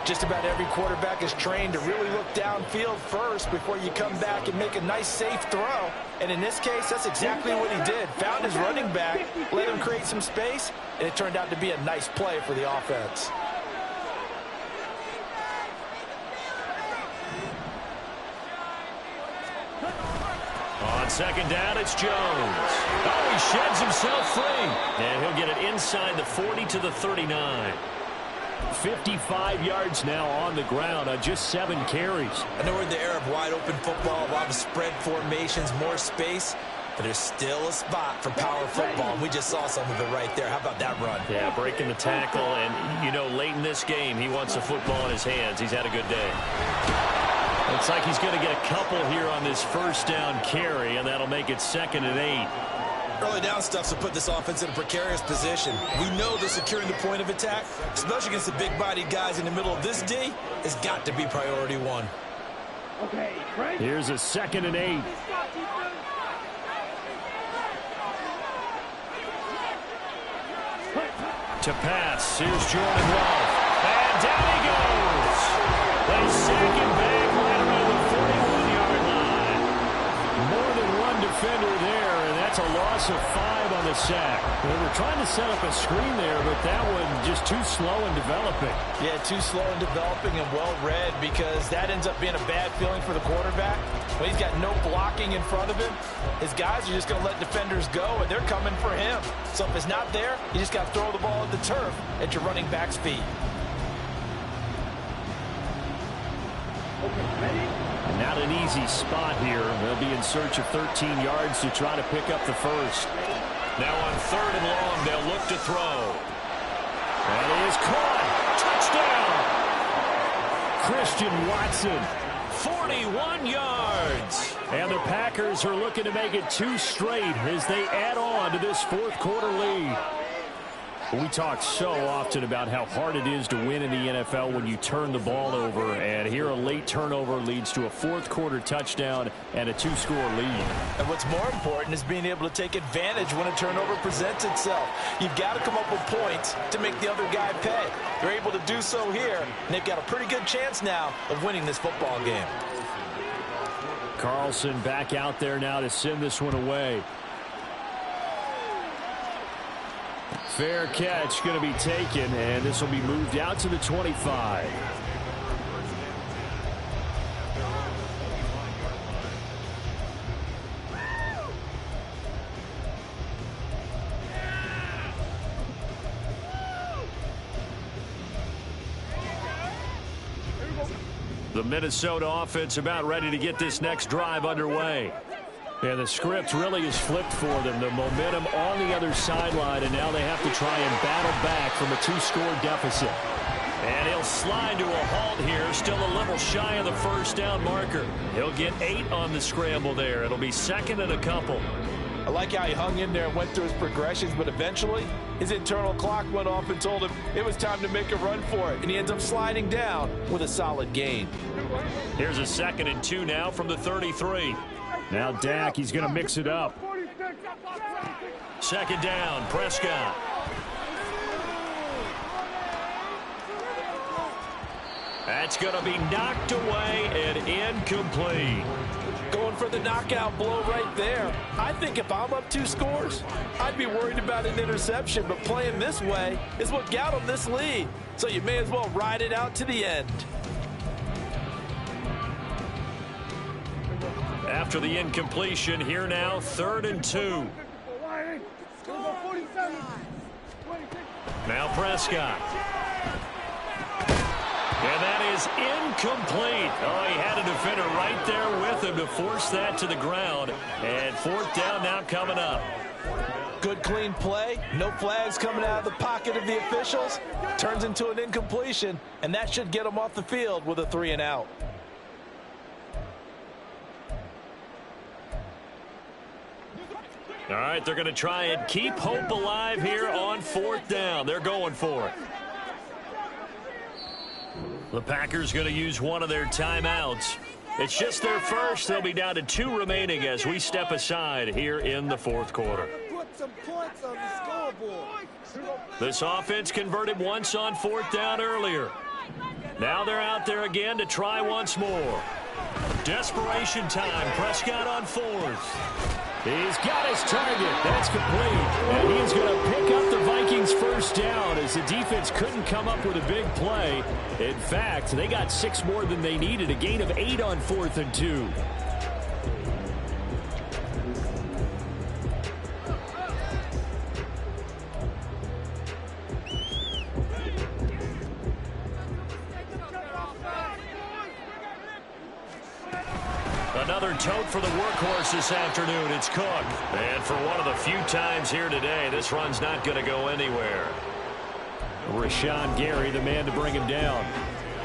Just about every quarterback is trained to really look downfield first before you come back and make a nice, safe throw. And in this case, that's exactly what he did. Found his running back, let him create some space, and it turned out to be a nice play for the offense. On second down, it's Jones. Oh, he sheds himself free. And he'll get it inside the 40 to the 39. 55 yards now on the ground on just 7 carries. I know we're in the era of wide-open football, a lot of spread formations, more space, but there's still a spot for power football. We just saw some of it right there. How about that run? Yeah, breaking the tackle, and, you know, late in this game, he wants the football in his hands. He's had a good day. Looks like he's going to get a couple here on this first down carry, and that'll make it 2nd and 8. Early down stuff's to put this offense in a precarious position. We know that securing the point of attack, especially against the big-bodied guys in the middle of this D, has got to be priority 1. Okay, right. Here's a 2nd and 8. To pass, here's Jordan Love. And down he goes. They sack him back right around the 41-yard line. More than one defender there, and that's a loss of 5 on the sack. They were trying to set up a screen there, but that one just too slow in developing. Yeah, too slow in developing and well-read, because that ends up being a bad feeling for the quarterback. When he's got no blocking in front of him, his guys are just going to let defenders go, and they're coming for him. So if it's not there, you just got to throw the ball at the turf at your running back's feet. Not an easy spot here. They'll be in search of 13 yards to try to pick up the first. Now on 3rd and long, they'll look to throw. And he is caught. Touchdown. Christian Watson. 41 yards. And the Packers are looking to make it 2 straight as they add on to this 4th quarter lead. We talk so often about how hard it is to win in the NFL when you turn the ball over, and here a late turnover leads to a 4th quarter touchdown and a 2-score lead. And what's more important is being able to take advantage when a turnover presents itself. You've got to come up with points to make the other guy pay. They're able to do so here, and they've got a pretty good chance now of winning this football game. Carlson back out there now to send this one away. Fair catch going to be taken, and this will be moved out to the 25. The Minnesota offense about ready to get this next drive underway. And the script really is flipped for them. The momentum on the other sideline, and now they have to try and battle back from a 2-score deficit. And he'll slide to a halt here, still a little shy of the first down marker. He'll get 8 on the scramble there. It'll be 2nd and a couple. I like how he hung in there and went through his progressions, but eventually his internal clock went off and told him it was time to make a run for it, and he ends up sliding down with a solid gain. Here's a 2nd and 2 now from the 33. Now Dak, he's going to mix it up. 2nd down, Prescott. That's going to be knocked away and incomplete. Going for the knockout blow right there. I think if I'm up 2 scores, I'd be worried about an interception, but playing this way is what got him this lead. So you may as well ride it out to the end. After the incompletion, here now, 3rd and 2. Now Prescott. And that is incomplete. Oh, he had a defender right there with him to force that to the ground. And 4th down now coming up. Good clean play. No flags coming out of the pocket of the officials. Turns into an incompletion, and that should get him off the field with a 3 and out. All right, they're going to try and keep hope alive here on 4th down. They're going for it. The Packers going to use one of their timeouts. It's just their first. They'll be down to 2 remaining as we step aside here in the 4th quarter. Put some points on the scoreboard. This offense converted once on 4th down earlier. Now they're out there again to try once more. Desperation time. Prescott on 4th. He's got his target. That's complete. And he is going to pick up the Vikings first down as the defense couldn't come up with a big play. In fact, they got 6 more than they needed. A gain of 8 on 4th and 2. another tote for the workhorse this afternoon. It's Cook. And for one of the few times here today, this run's not going to go anywhere. Rashawn Gary, the man to bring him down.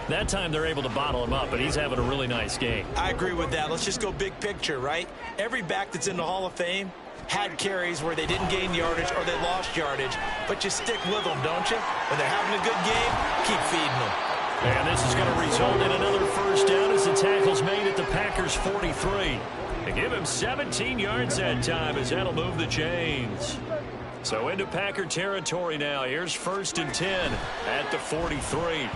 That time they're able to bottle him up, but he's having a really nice game. I agree with that. Let's just go big picture, right? Every back that's in the Hall of Fame had carries where they didn't gain yardage or they lost yardage, but you stick with them, don't you? When they're having a good game, keep feeding them. And this is going to result in another first down as the tackle's made at the Packers' 43. They give him 17 yards that time as that'll move the chains. So into Packer territory now. Here's 1st and 10 at the 43.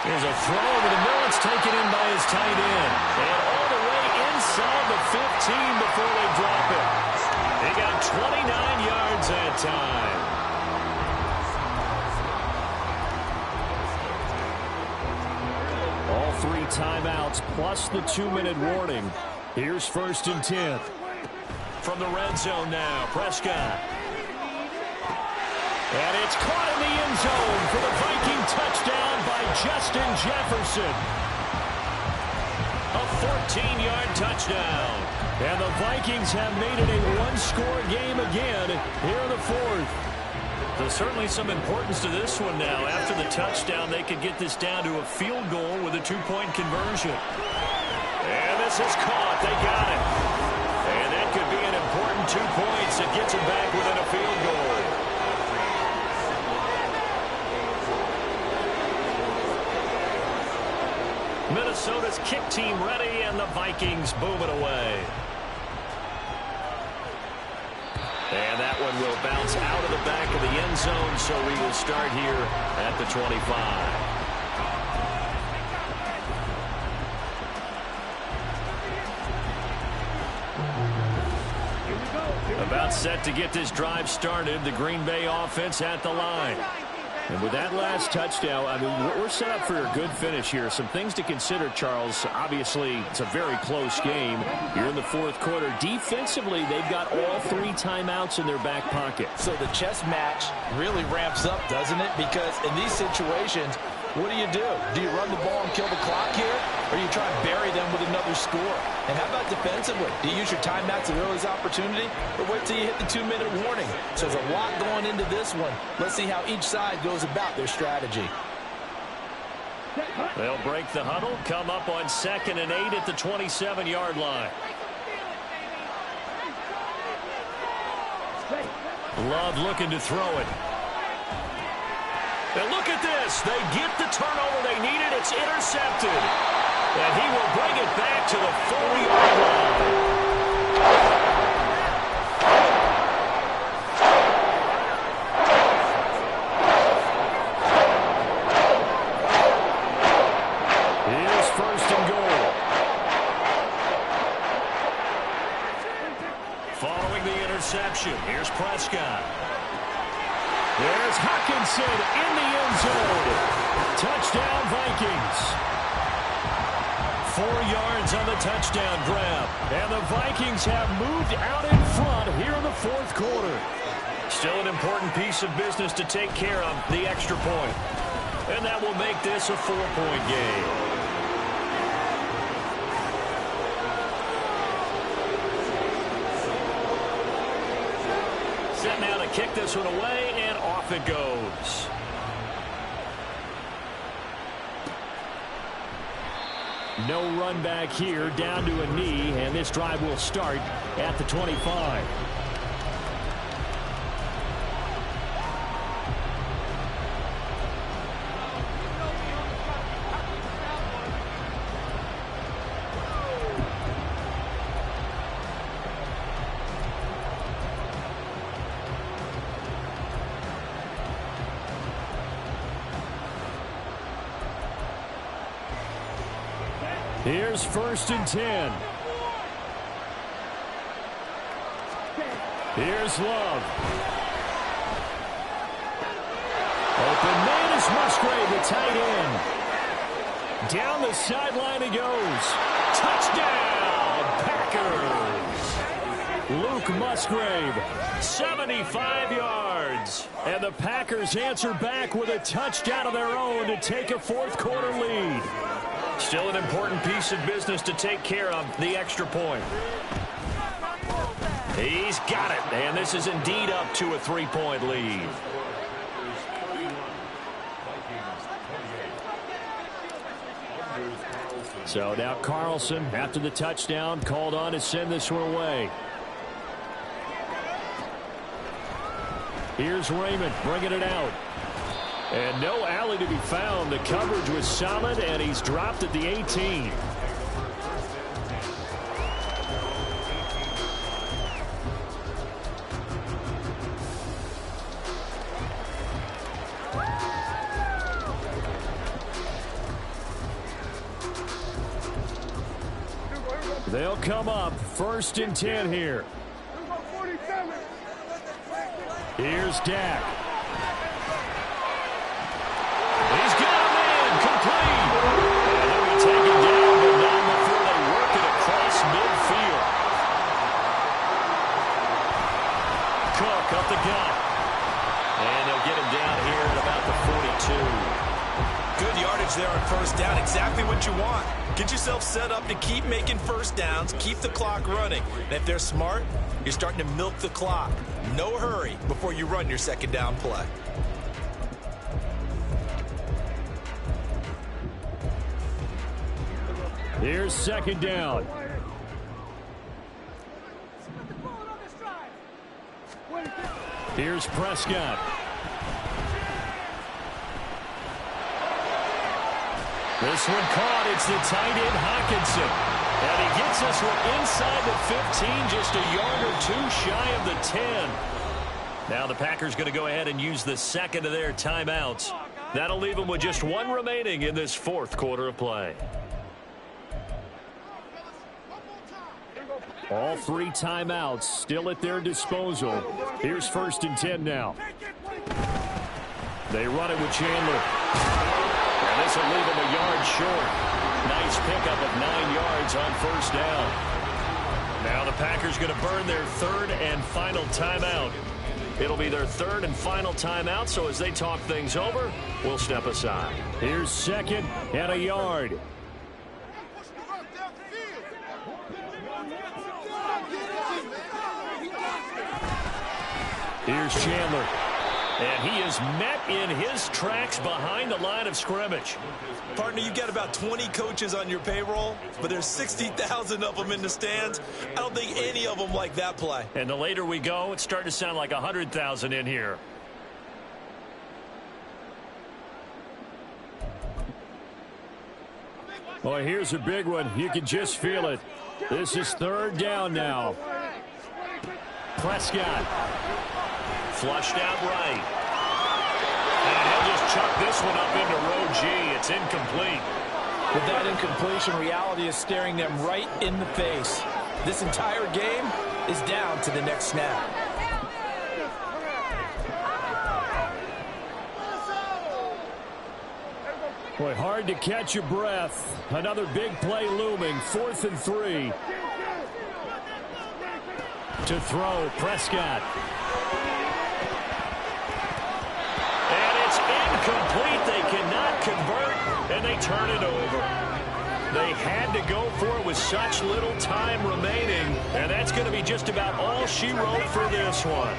Here's a throw over the middle. It's taken in by his tight end. And all the way inside the 15 before they drop it. They got 29 yards that time. All 3 timeouts plus the 2-minute warning. Here's 1st and 10. From the red zone now, Prescott. And it's caught in the end zone for the Viking touchdown by Justin Jefferson. A 14-yard touchdown. And the Vikings have made it a one-score game again here in the 4th. There's certainly some importance to this one now. After the touchdown, they could get this down to a field goal with a 2-point conversion. And this is caught. They got it. And that could be an important 2 points that gets them back within a field goal. Minnesota's kick team ready, and the Vikings boom it away. And that one will bounce out of the back of the end zone, so we will start here at the 25. About set to get this drive started, the Green Bay offense at the line. And with that last touchdown, I mean, we're set up for a good finish here. Some things to consider, Charles. Obviously, it's a very close game here in the 4th quarter. Defensively, they've got all 3 timeouts in their back pocket. So the chess match really ramps up, doesn't it? Because in these situations, what do? Do you run the ball and kill the clock here? Or do you try and bury them with another score? And how about defensively? Do you use your timeouts at earliest opportunity? Or wait till you hit the 2-minute warning? So there's a lot going into this one. Let's see how each side goes about their strategy. They'll break the huddle, come up on 2nd and 8 at the 27-yard line. Love looking to throw it. And look at this. They get the turnover they needed. It's intercepted. And he will bring it back to the 40-yard line. Here's 1st and goal. Following the interception, here's Prescott. There's Hawkinson in the end zone. Touchdown, Vikings. 4 yards on the touchdown grab. And the Vikings have moved out in front here in the 4th quarter. Still an important piece of business to take care of, the extra point. And that will make this a 4-point game. Set now to kick this one away, and off it goes. No run back here, down to a knee, and this drive will start at the 25. Here's 1st and 10. Here's Love. Open man is Musgrave, the tight end. Down the sideline he goes. Touchdown, Packers. Luke Musgrave, 75 yards. And the Packers answer back with a touchdown of their own to take a fourth-quarter lead. Still an important piece of business to take care of, the extra point. He's got it, and this is indeed up to a 3-point lead. So now Carlson, after the touchdown, called on to send this one away. Here's Raymond bringing it out. And no alley to be found. The coverage was solid, and he's dropped at the 18. They'll come up 1st and 10 here. Here's Dak. He's got him in, complete. And he'll be taken down, but not before they work it across midfield. Cook up the gut. And they'll get him down here at about the 42. Good yardage there on 1st down. Exactly what you want. Get yourself set up to keep making 1st downs, keep the clock running. And if they're smart, you're starting to milk the clock. No hurry before you run your 2nd down play. Here's 2nd down. Here's Prescott. This one caught. It's the tight end Hawkinson. And he gets us inside the 15, just a yard or 2 shy of the 10. Now the Packers going to go ahead and use the 2nd of their timeouts. That'll leave them with just 1 remaining in this 4th quarter of play. All 3 timeouts still at their disposal. Here's 1st and 10 now. They run it with Chandler. And this will leave them a yard short. Nice pickup of 9 yards on 1st down. Now the Packers going to burn their 3rd and final timeout. It'll be their 3rd and final timeout, so as they talk things over, we'll step aside. Here's 2nd and a yard. Here's Chandler. And he is met in his tracks behind the line of scrimmage. Partner, you got about 20 coaches on your payroll, but there's 60,000 of them in the stands. I don't think any of them like that play. And the later we go, it's starting to sound like 100,000 in here. Boy, here's a big one. You can just feel it. This is 3rd down now. Prescott. Flushed out right. And he'll just chuck this one up into row G. It's incomplete. With that incompletion, reality is staring them right in the face. This entire game is down to the next snap. Boy, hard to catch your breath. Another big play looming. 4th and 3. To throw, Prescott. And it's incomplete. They cannot convert, and they turn it over. They had to go for it with such little time remaining, and that's going to be just about all she wrote for this one.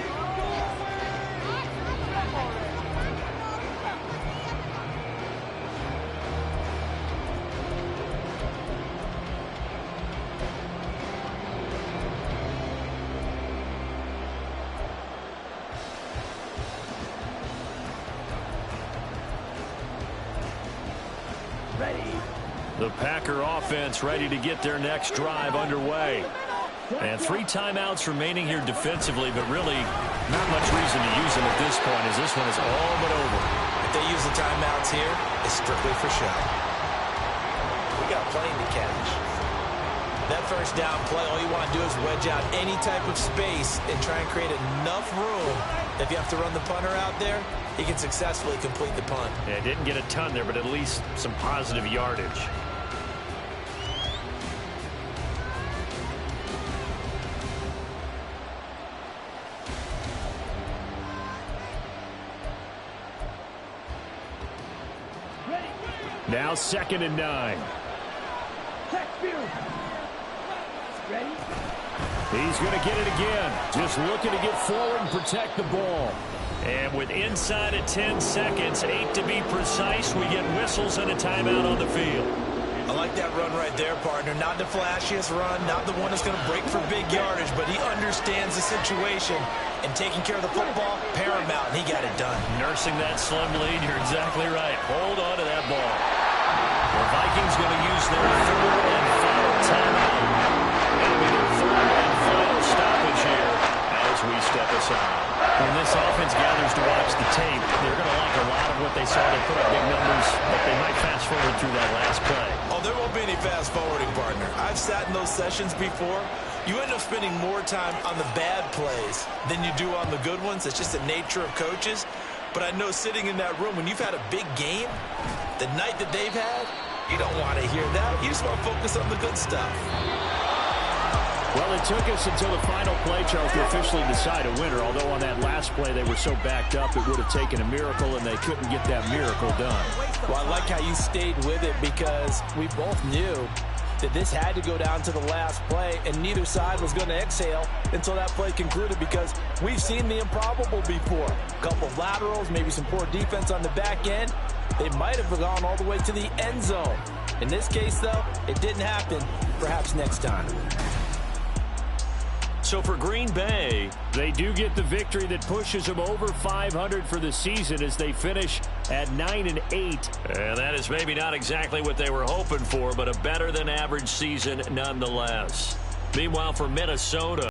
The Packer offense ready to get their next drive underway. And 3 timeouts remaining here defensively, but really not much reason to use them at this point as this one is all but over. If they use the timeouts here, it's strictly for show. We got a plane to catch. That 1st down play, all you want to do is wedge out any type of space and try and create enough room. If you have to run the punter out there, he can successfully complete the punt. Yeah, didn't get a ton there, but at least some positive yardage. Now 2nd and 9. Ready? He's going to get it again. Just looking to get forward and protect the ball. And with inside of 10 seconds, 8 to be precise, we get whistles and a timeout on the field. I like that run right there, partner. Not the flashiest run, not the one that's going to break for big yardage, but he understands the situation, and taking care of the football, paramount, and he got it done. Nursing that slim lead, you're exactly right. Hold on to that ball. The Vikings going to use their 3rd and final timeout. It'll be their 3rd and final stoppage here as we step aside. When this offense gathers to watch the tape, they're going to like a lot of what they saw. They put up big numbers, but they might fast forward through that last play. Oh, there won't be any fast forwarding, partner. I've sat in those sessions before. You end up spending more time on the bad plays than you do on the good ones. It's just the nature of coaches. But I know sitting in that room, when you've had a big game, the night that they've had, you don't want to hear that. You just want to focus on the good stuff. Well, it took us until the final play, Charles, to officially decide a winner. Although on that last play they were so backed up, it would have taken a miracle, and they couldn't get that miracle done. Well, I like how you stayed with it, because we both knew that this had to go down to the last play, and neither side was going to exhale until that play concluded, because we've seen the improbable before. A couple of laterals, maybe some poor defense on the back end. They might have gone all the way to the end zone. In this case, though, it didn't happen. Perhaps next time. So for Green Bay, they do get the victory that pushes them over 500 for the season as they finish at 9-8. and that is maybe not exactly what they were hoping for, but a better than average season nonetheless. Meanwhile, for Minnesota,